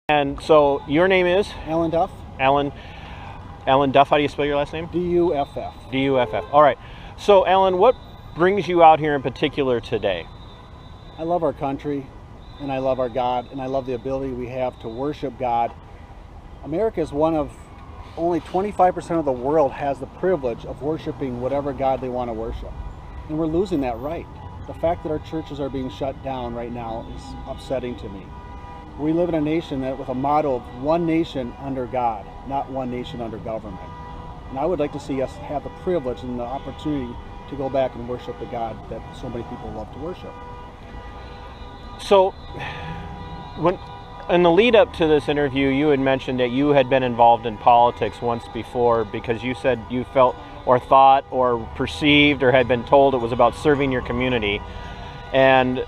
And so your name is? Alan Duff. Alan Duff, how do you spell your last name? D-U-F-F. D-U-F-F. All right. So Alan, what brings you out here in particular today? I love our country, and I love our God, and I love the ability we have to worship God. America is one of only 25% of the world has the privilege of worshiping whatever God they want to worship. And we're losing that right. The fact that our churches are being shut down right now is upsetting to me. We live in a nation that with a motto of one nation under God, not one nation under government. And I would like to see us have the privilege and the opportunity to go back and worship the God that so many people love to worship. So, in the lead up to this interview, you had mentioned that you had been involved in politics once before because you said you felt or thought or perceived or had been told it was about serving your community. And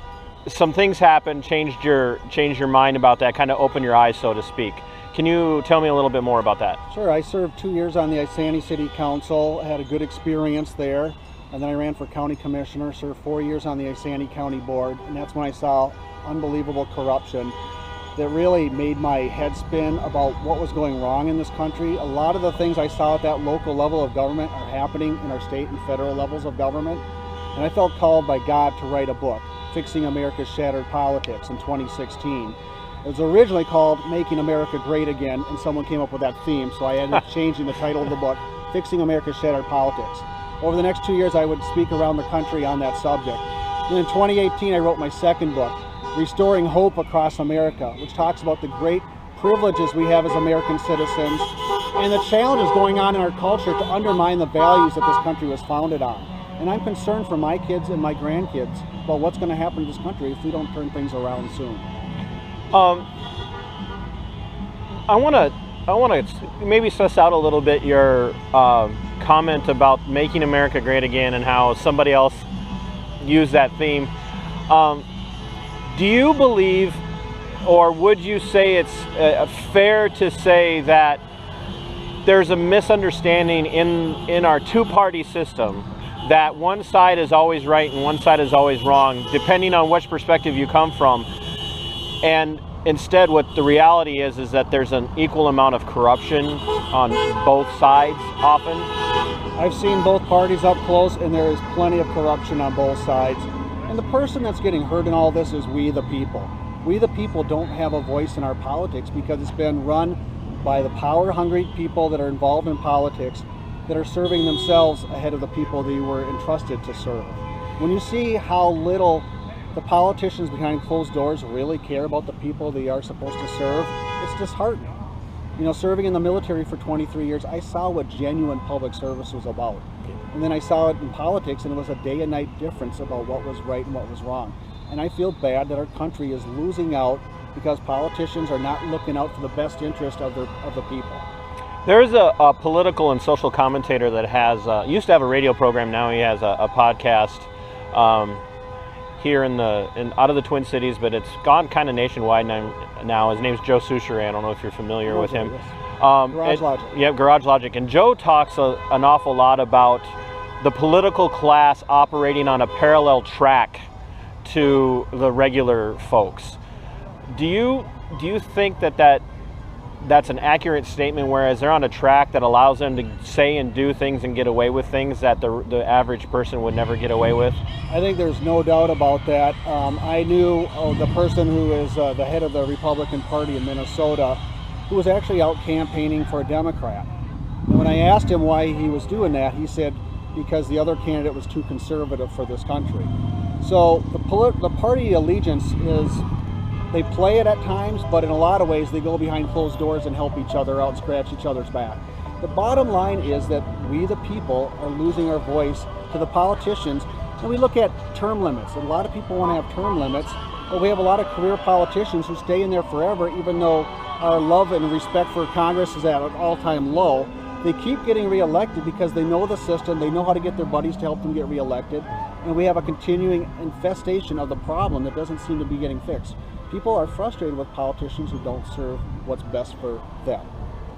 some things happened, changed your mind about that, kind of opened your eyes, so to speak. Can you tell me a little bit more about that? Sure. I served 2 years on the Isanti City Council, had a good experience there, and then I ran for county commissioner, served 4 years on the Isanti County Board, and that's when I saw unbelievable corruption that really made my head spin about what was going wrong in this country. A lot of the things I saw at that local level of government are happening in our state and federal levels of government, and I felt called by God to write a book, Fixing America's Shattered Politics, in 2016. It was originally called Making America Great Again, and someone came up with that theme, so I ended up changing the title of the book, Fixing America's Shattered Politics. Over the next 2 years, I would speak around the country on that subject. Then in 2018, I wrote my second book, Restoring Hope Across America, which talks about the great privileges we have as American citizens and the challenges going on in our culture to undermine the values that this country was founded on. And I'm concerned for my kids and my grandkids about what's going to happen to this country if we don't turn things around soon. I want to maybe suss out a little bit your comment about making America great again and how somebody else used that theme. Do you believe, or would you say it's fair to say that there's a misunderstanding in our two-party system, that one side is always right and one side is always wrong, depending on which perspective you come from, and instead what the reality is that there's an equal amount of corruption on both sides often? I've seen both parties up close, and there is plenty of corruption on both sides. And the person that's getting hurt in all this is we the people. We the people don't have a voice in our politics because it's been run by the power-hungry people that are involved in politics that are serving themselves ahead of the people they were entrusted to serve. When you see how little the politicians behind closed doors really care about the people they are supposed to serve, it's disheartening. You know, serving in the military for 23 years, I saw what genuine public service was about. And then I saw it in politics, and it was a day and night difference about what was right and what was wrong. And I feel bad that our country is losing out because politicians are not looking out for the best interest of the people. There's a political and social commentator that has used to have a radio program. Now he has a podcast here out of the Twin Cities, but it's gone kind of nationwide now. His name's Joe Soucheray. I don't know if you're familiar with him. Garage Logic. Yeah, Garage Logic. And Joe talks an awful lot about the political class operating on a parallel track to the regular folks. Do you think that's an accurate statement, whereas they're on a track that allows them to say and do things and get away with things that the average person would never get away with? I think there's no doubt about that. I knew the person who is the head of the Republican Party in Minnesota, who was actually out campaigning for a Democrat. And when I asked him why he was doing that, he said because the other candidate was too conservative for this country. So the party allegiance is, they play it at times, but in a lot of ways they go behind closed doors and help each other out, scratch each other's back. The bottom line is that we the people are losing our voice to the politicians, and we look at term limits. And a lot of people want to have term limits, but we have a lot of career politicians who stay in there forever, even though our love and respect for Congress is at an all-time low. They keep getting reelected because they know the system, they know how to get their buddies to help them get reelected, and we have a continuing infestation of the problem that doesn't seem to be getting fixed. People are frustrated with politicians who don't serve what's best for them.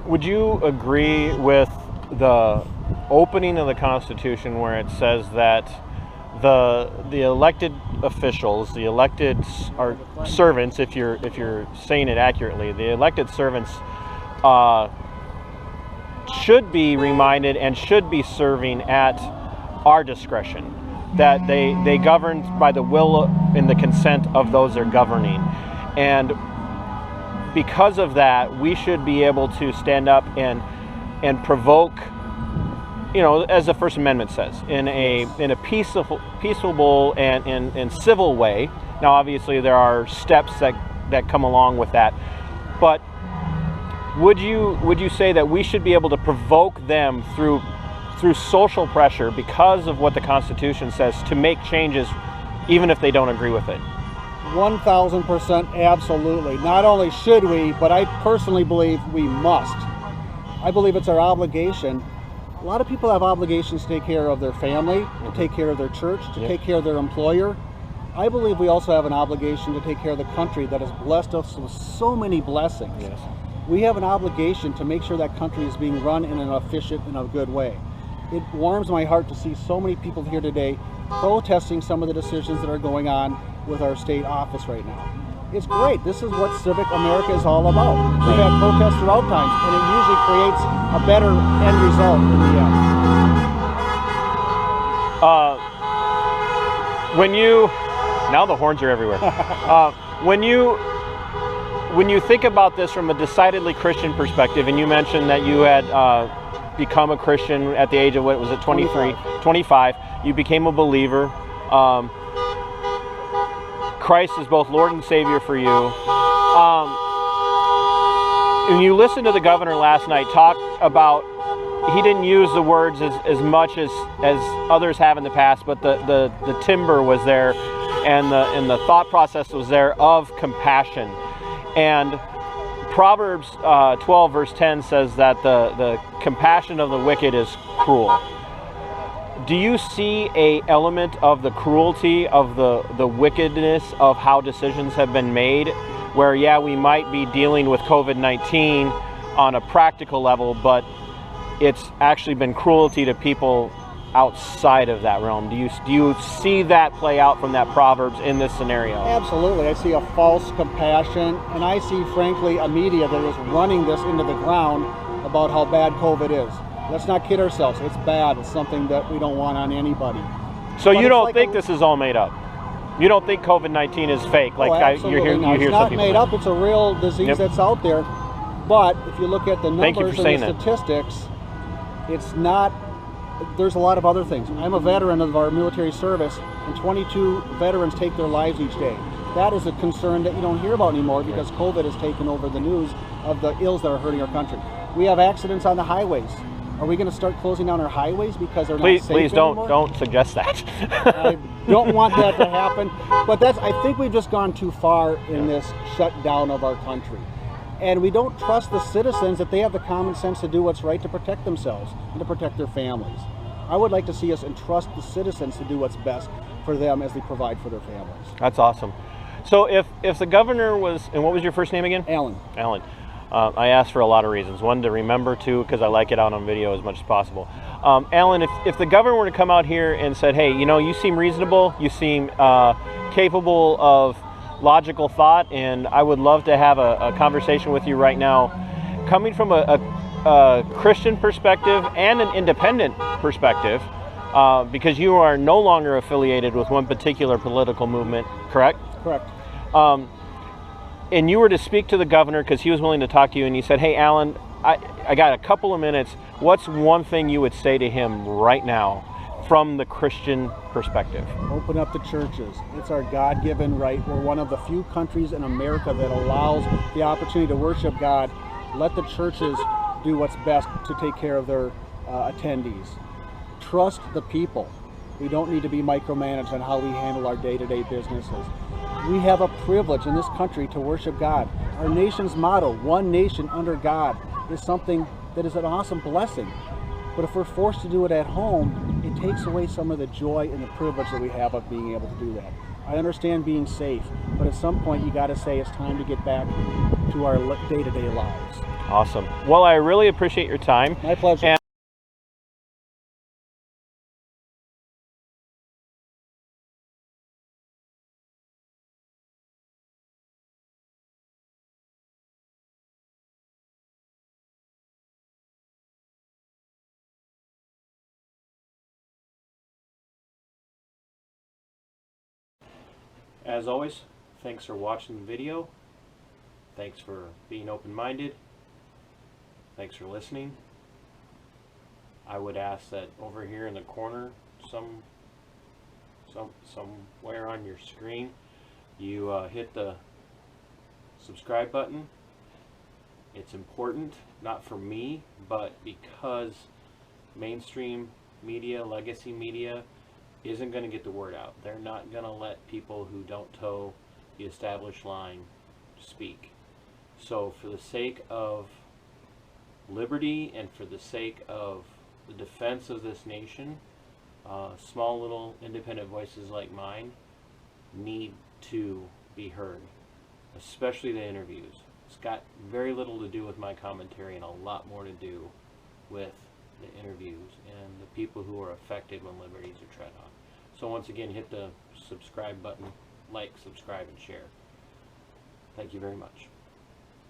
Would you agree with the opening of the Constitution where it says that the elected officials, the elected are servants, if you're saying it accurately, the elected servants should be reminded and should be serving at our discretion, that they govern by the will and the consent of those they're governing. And because of that, we should be able to stand up and provoke, as the First Amendment says, in a peaceable and civil way. Now, obviously, there are steps that come along with that, but would you say that we should be able to provoke them through social pressure, because of what the Constitution says, to make changes, even if they don't agree with it? 1,000% absolutely. Not only should we, but I personally believe we must. I believe it's our obligation. A lot of people have obligations to take care of their family, to take care of their church, to take care of their employer. I believe we also have an obligation to take care of the country that has blessed us with so many blessings. Yes. We have an obligation to make sure that country is being run in an efficient and a good way. It warms my heart to see so many people here today protesting some of the decisions that are going on with our state office right now. It's great. This is what civic America is all about. We've had protests throughout times, and it usually creates a better end result in the end. Now the horns are everywhere. When you think about this from a decidedly Christian perspective, and you mentioned that you had become a Christian at the age of, what was it, 23? 25. You became a believer. Christ is both Lord and Savior for you. When you listened to the governor last night talk about, he didn't use the words as much as others have in the past, but the timber was there, and the thought process was there of compassion. And Proverbs 12 verse 10 says that the compassion of the wicked is cruel. Do you see an element of the cruelty, of the wickedness of how decisions have been made, where, yeah, we might be dealing with COVID-19 on a practical level, but it's actually been cruelty to people outside of that realm? Do you see that play out from that Proverbs in this scenario? Absolutely. I see a false compassion, and I see, frankly, a media that is running this into the ground about how bad COVID is. Let's not kid ourselves. It's bad. It's something that we don't want on anybody. So you don't think this is all made up? You don't think COVID-19 is fake? Absolutely not. It's not made up. It's a real disease that's out there. But if you look at the numbers and the statistics, it's not. There's a lot of other things. I'm a veteran of our military service, and 22 veterans take their lives each day. That is a concern that you don't hear about anymore, because COVID has taken over the news of the ills that are hurting our country. We have accidents on the highways. Are we going to start closing down our highways because they're not safe anymore? Please don't suggest that. I don't want that to happen. But I think we've just gone too far in this shutdown of our country. And we don't trust the citizens that they have the common sense to do what's right to protect themselves and to protect their families. I would like to see us entrust the citizens to do what's best for them as they provide for their families. That's awesome. So if the governor was, and what was your first name again? Alan. Alan. I asked for a lot of reasons. One, to remember, two, because I like it out on video as much as possible. Alan, if the governor were to come out here and said, hey, you seem reasonable, you seem capable of logical thought, and I would love to have a conversation with you right now, coming from a Christian perspective and an independent perspective, because you are no longer affiliated with one particular political movement, correct? Correct. And you were to speak to the governor because he was willing to talk to you, and you said, hey, Alan, I got a couple of minutes. What's one thing you would say to him right now from the Christian perspective? Open up the churches. It's our God-given right. We're one of the few countries in America that allows the opportunity to worship God. Let the churches do what's best to take care of their attendees. Trust the people. We don't need to be micromanaged on how we handle our day-to-day businesses. We have a privilege in this country to worship God. Our nation's motto, one nation under God, is something that is an awesome blessing. But if we're forced to do it at home, it takes away some of the joy and the privilege that we have of being able to do that. I understand being safe, but at some point you got to say it's time to get back to our day-to-day lives. Awesome. Well, I really appreciate your time. My pleasure. As always, thanks for watching the video. Thanks for being open-minded. Thanks for listening. I would ask that over here in the corner, somewhere on your screen, you hit the subscribe button. It's important, not for me, but because mainstream media, legacy media, isn't going to get the word out. They're not going to let people who don't toe the established line speak. So for the sake of liberty and for the sake of the defense of this nation, small little independent voices like mine need to be heard, especially the interviews. It's got very little to do with my commentary and a lot more to do with the interviews and the people who are affected when liberties are tread on. So once again, hit the subscribe button, like, subscribe, and share. Thank you very much.